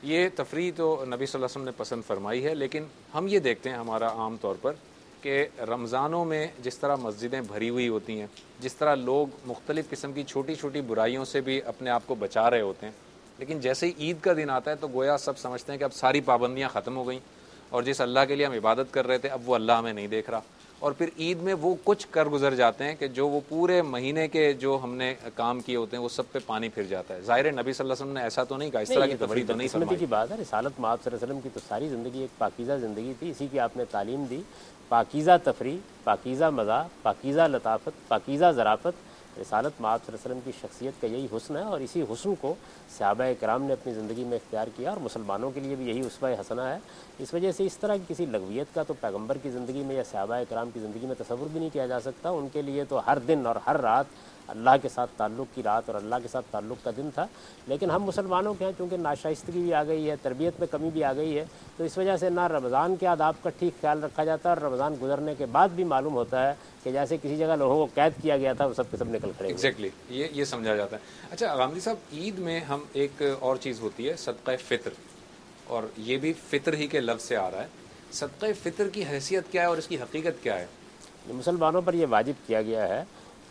یہ تفریح تو نبی صلی اللہ علیہ وسلم نے پسند فرمائی ہے، لیکن ہم یہ دیکھتے ہیں ہمارا عام طور پر کہ رمضانوں میں جس طرح مسجدیں بھری ہوئی ہوتی ہیں، جس طرح لوگ مختلف قسم کی چھوٹی چھوٹی برائیوں سے بھی اپنے آپ کو بچا رہے ہوتے ہیں، لیکن جیسے ہی عید کا دن آتا ہے تو گویا سب سمجھتے ہیں کہ اب ساری پابندیاں ختم ہو گئیں، اور جس اللہ کے لیے ہم عبادت کر رہے تھے اب وہ اللہ ہمیں نہیں دیکھ رہا، اور پھر عید میں وہ کچھ کر گزر جاتے ہیں کہ جو وہ پورے مہینے کے جو ہم نے کام کیے ہوتے ہیں وہ سب پہ پانی پھر جاتا ہے۔ ظاہر ہے نبی صلی اللہ علیہ وسلم نے ایسا تو نہیں کہا، اس طرح یہ کی تو بڑی تفریح تو نہیں بدقسمتی فرمائی۔ کی بات ہے، رسالت مآب صلی اللہ علیہ وسلم کی تو ساری زندگی ایک پاکیزہ زندگی تھی، اسی کی آپ نے تعلیم دی، پاکیزہ تفریح، پاکیزہ مزاح، پاکیزہ لطافت، پاکیزہ ظرافت۔ رسالت مآب صلی اللہ علیہ وسلم کی شخصیت کا یہی حسن ہے، اور اسی حسن کو صحابہ کرام نے اپنی زندگی میں اختیار کیا، اور مسلمانوں کے لیے بھی یہی اسوہ حسنہ ہے۔ اس وجہ سے اس طرح کی کسی لغویت کا تو پیغمبر کی زندگی میں یا صحابہ کرام کی زندگی میں تصور بھی نہیں کیا جا سکتا۔ ان کے لیے تو ہر دن اور ہر رات اللہ کے ساتھ تعلق کی رات اور اللہ کے ساتھ تعلق کا دن تھا۔ لیکن ہم مسلمانوں کے ہیں چونکہ ناشائستگی بھی آ گئی ہے، تربیت میں کمی بھی آ گئی ہے، تو اس وجہ سے نہ رمضان کے آداب کا ٹھیک خیال رکھا جاتا ہے، اور رمضان گزرنے کے بعد بھی معلوم ہوتا ہے کہ جیسے کسی جگہ لوگوں کو قید کیا گیا تھا، وہ سب کے سب نکل کھڑے ہوئے۔ ایگزیکٹلی یہ سمجھا جاتا ہے۔ اچھا غامدی صاحب، عید میں ہم ایک اور چیز ہوتی ہے صدقہ فطر، اور یہ بھی فطر ہی کے لفظ سے آ رہا ہے۔ صدقہ فطر کی حیثیت کیا ہے اور اس کی حقیقت کیا ہے؟ مسلمانوں پر یہ واجب کیا گیا ہے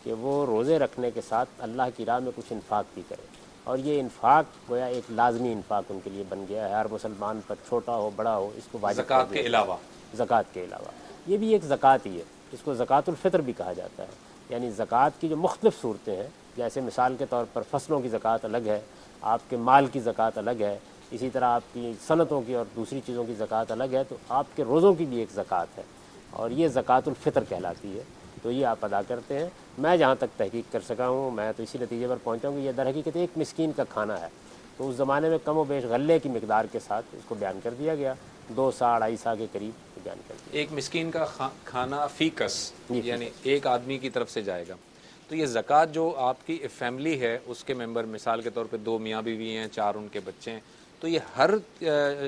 کہ وہ روزے رکھنے کے ساتھ اللہ کی راہ میں کچھ انفاق بھی کریں، اور یہ انفاق گویا ایک لازمی انفاق ان کے لیے بن گیا ہے، ہر مسلمان پر چھوٹا ہو بڑا ہو اس کو واجب کر زکوٰۃ دیا کے گیا ہے۔ علاوہ؟ زکوٰۃ کے علاوہ یہ بھی ایک زکوٰۃ ہی ہے، اس کو زکوٰۃ الفطر بھی کہا جاتا ہے۔ یعنی زکوٰۃ کی جو مختلف صورتیں ہیں، جیسے مثال کے طور پر فصلوں کی زکوٰۃ الگ ہے، آپ کے مال کی زکوٰۃ الگ ہے، اسی طرح آپ کی صنعتوں کی اور دوسری چیزوں کی زکوٰۃ الگ ہے، تو آپ کے روزوں کی بھی ایک زکوٰۃ ہے، اور یہ زکوٰۃ الفطر کہلاتی ہے، تو یہ آپ ادا کرتے ہیں۔ میں جہاں تک تحقیق کر سکا ہوں، میں تو اسی نتیجے پر پہنچا ہوں کہ یہ در حقیقت ایک مسکین کا کھانا ہے، تو اس زمانے میں کم و بیش غلے کی مقدار کے ساتھ اس کو بیان کر دیا گیا، 2 سا 2.5 سا کے قریب بیان کر دیا۔ ایک مسکین کا کھانا فی کس، جی، یعنی ایک آدمی کی طرف سے جائے گا۔ تو یہ زکوٰۃ جو آپ کی فیملی ہے اس کے ممبر، مثال کے طور پہ 2 میاں بیوی ہیں، 4 ان کے بچے ہیں، تو یہ ہر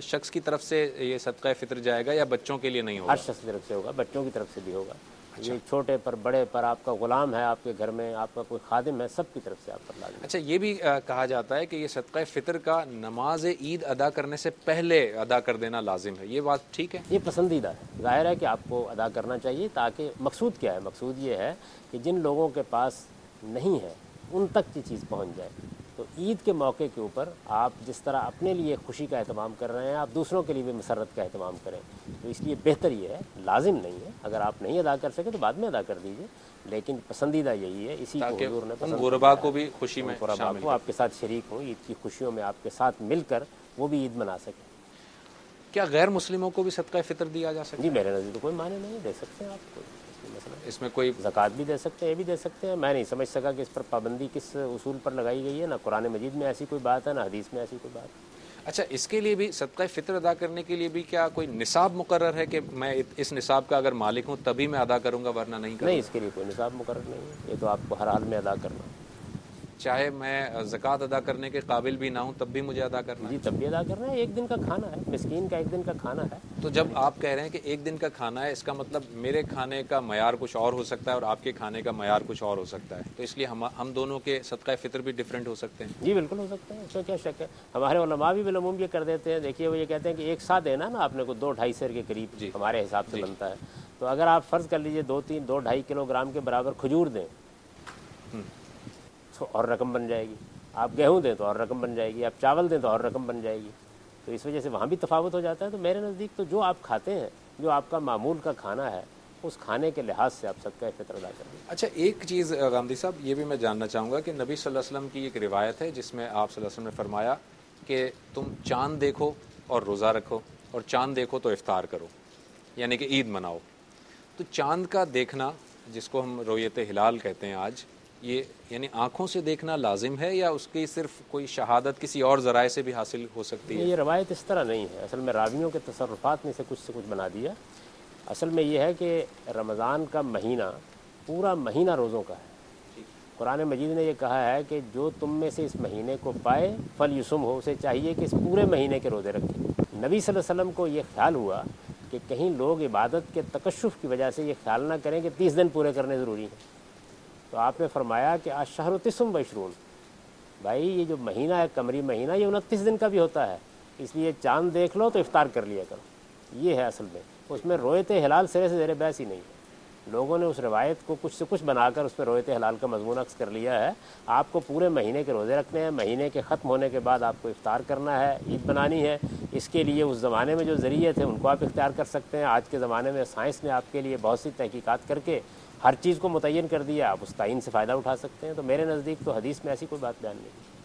شخص کی طرف سے یہ صدقہ فطر جائے گا یا بچوں کے لیے نہیں ہوگا؟ ہر شخص کی طرف سے ہوگا، بچوں کی طرف سے بھی ہوگا۔ یہ چھوٹے پر بڑے پر، آپ کا غلام ہے آپ کے گھر میں، آپ کا کوئی خادم ہے، سب کی طرف سے آپ پر لازم ہے۔ اچھا، یہ بھی کہا جاتا ہے کہ یہ صدقہ فطر کا نماز عید ادا کرنے سے پہلے ادا کر دینا لازم ہے، یہ بات ٹھیک ہے؟ یہ پسندیدہ ہے، ظاہر ہے کہ آپ کو ادا کرنا چاہیے، تاکہ مقصود کیا ہے؟ مقصود یہ ہے کہ جن لوگوں کے پاس نہیں ہے ان تک یہ چیز پہنچ جائے۔ تو عید کے موقع کے اوپر آپ جس طرح اپنے لیے خوشی کا اہتمام کر رہے ہیں، آپ دوسروں کے لیے بھی مسرت کا اہتمام کریں، تو اس لیے بہتر یہ ہے، لازم نہیں ہے، اگر آپ نہیں ادا کر سکے تو بعد میں ادا کر دیجئے، لیکن پسندیدہ یہی ہے، اسی کو حضور نے پسند غربا کو بھی خوشی میں شامل ہو، آپ کے ساتھ شریک ہوں عید کی خوشیوں میں، آپ کے ساتھ مل کر وہ بھی عید منا سکیں۔ کیا غیر مسلموں کو بھی صدقہ فطر دیا جا سکتا جی میرے نزدیک تو کوئی معنی نہیں، دے سکتے ہیں آپ کو، اس میں کوئی؟ زکوٰۃ بھی دے سکتے ہیں، یہ بھی دے سکتے ہیں۔ میں نہیں سمجھ سکا کہ اس پر پابندی کس اصول پر لگائی گئی ہے، نہ قرآن مجید میں ایسی کوئی بات ہے، نہ حدیث میں ایسی کوئی بات ہے۔ اچھا، اس کے لیے بھی صدقہ فطر ادا کرنے کے لیے بھی کیا کوئی نصاب مقرر ہے کہ میں اس نصاب کا اگر مالک ہوں تبھی میں ادا کروں گا ورنہ نہیں کروں گا؟ نہیں، اس کے لیے کوئی نصاب مقرر نہیں ہے، یہ تو آپ کو ہر حال میں ادا کرنا ہے۔ چاہے میں زکوٰۃ ادا کرنے کے قابل بھی نہ ہوں تب بھی مجھے ادا کرنا ہے؟ جی، تب بھی ادا کرنا ہے، ایک دن کا کھانا ہے، مسکین کا ایک دن کا کھانا ہے۔ تو جب آپ کہہ رہے ہیں کہ ایک دن کا کھانا ہے، اس کا مطلب میرے کھانے کا معیار کچھ اور ہو سکتا ہے اور آپ کے کھانے کا معیار کچھ اور ہو سکتا ہے، تو اس لیے ہم دونوں کے صدقہ فطر بھی ڈیفرنٹ ہو سکتے ہیں؟ جی بالکل ہو سکتا ہے، اس میں کیا شک ہے۔ ہمارے علماء بھی بالعموم یہ کر دیتے ہیں، دیکھیے وہ یہ کہتے ہیں کہ ایک سا دینا نا آپ نے کو 2-2.5 سیر کے قریب ہمارے حساب سے بنتا ہے، تو اگر آپ فرض کر لیجئے 2-2.5 کلو گرام کے برابر کھجور دیں تو اور رقم بن جائے گی، آپ گیہوں دیں تو اور رقم بن جائے گی، آپ چاول دیں تو اور رقم بن جائے گی، تو اس وجہ سے وہاں بھی تفاوت ہو جاتا ہے۔ تو میرے نزدیک تو جو آپ کھاتے ہیں، جو آپ کا معمول کا کھانا ہے، اس کھانے کے لحاظ سے آپ صدقہ فطر ادا کر دیں۔ اچھا، ایک چیز غامدی صاحب یہ بھی میں جاننا چاہوں گا کہ نبی صلی اللہ علیہ وسلم کی ایک روایت ہے جس میں آپ صلی اللہ علیہ وسلم نے فرمایا کہ تم چاند دیکھو اور روزہ رکھو، اور چاند دیکھو تو افطار کرو، یعنی کہ عید مناؤ۔ تو چاند کا دیکھنا جس کو ہم رؤیت ہلال کہتے ہیں آج، یہ یعنی آنکھوں سے دیکھنا لازم ہے یا اس کی صرف کوئی شہادت کسی اور ذرائع سے بھی حاصل ہو سکتی ہے؟ یہ روایت اس طرح نہیں ہے، اصل میں راویوں کے تصرفات میں سے کچھ بنا دیا۔ اصل میں یہ ہے کہ رمضان کا مہینہ پورا مہینہ روزوں کا ہے۔ قرآن مجید نے یہ کہا ہے کہ جو تم میں سے اس مہینے کو پائے فلیصم ہو، اسے چاہیے کہ اس پورے مہینے کے روزے رکھیں۔ نبی صلی اللہ علیہ وسلم کو یہ خیال ہوا کہ کہیں لوگ عبادت کے تکشف کی وجہ سے یہ خیال نہ کریں کہ 30 دن پورے کرنے ضروری ہیں، تو آپ نے فرمایا کہ الشہر 29 و 20، بھائی یہ جو مہینہ ہے قمری مہینہ یہ 29 دن کا بھی ہوتا ہے، اس لیے چاند دیکھ لو تو افطار کر لیا کرو، یہ ہے اصل میں۔ اس میں رویت ہلال سرے سے زیر بحث ہی نہیں ہے، لوگوں نے اس روایت کو کچھ سے کچھ بنا کر اس میں رویت ہلال کا مضمون عکس کر لیا ہے۔ آپ کو پورے مہینے کے روزے رکھنے ہیں، مہینے کے ختم ہونے کے بعد آپ کو افطار کرنا ہے، عید بنانی ہے۔ اس کے لیے اس زمانے میں جو ذریعے تھے ان کو آپ اختیار کر سکتے ہیں۔ آج کے زمانے میں سائنس نے آپ کے لیے بہت سی تحقیقات کر کے ہر چیز کو متعین کر دیا، آپ اس تعین سے فائدہ اٹھا سکتے ہیں۔ تو میرے نزدیک تو حدیث میں ایسی کوئی بات بیان نہیں ہے۔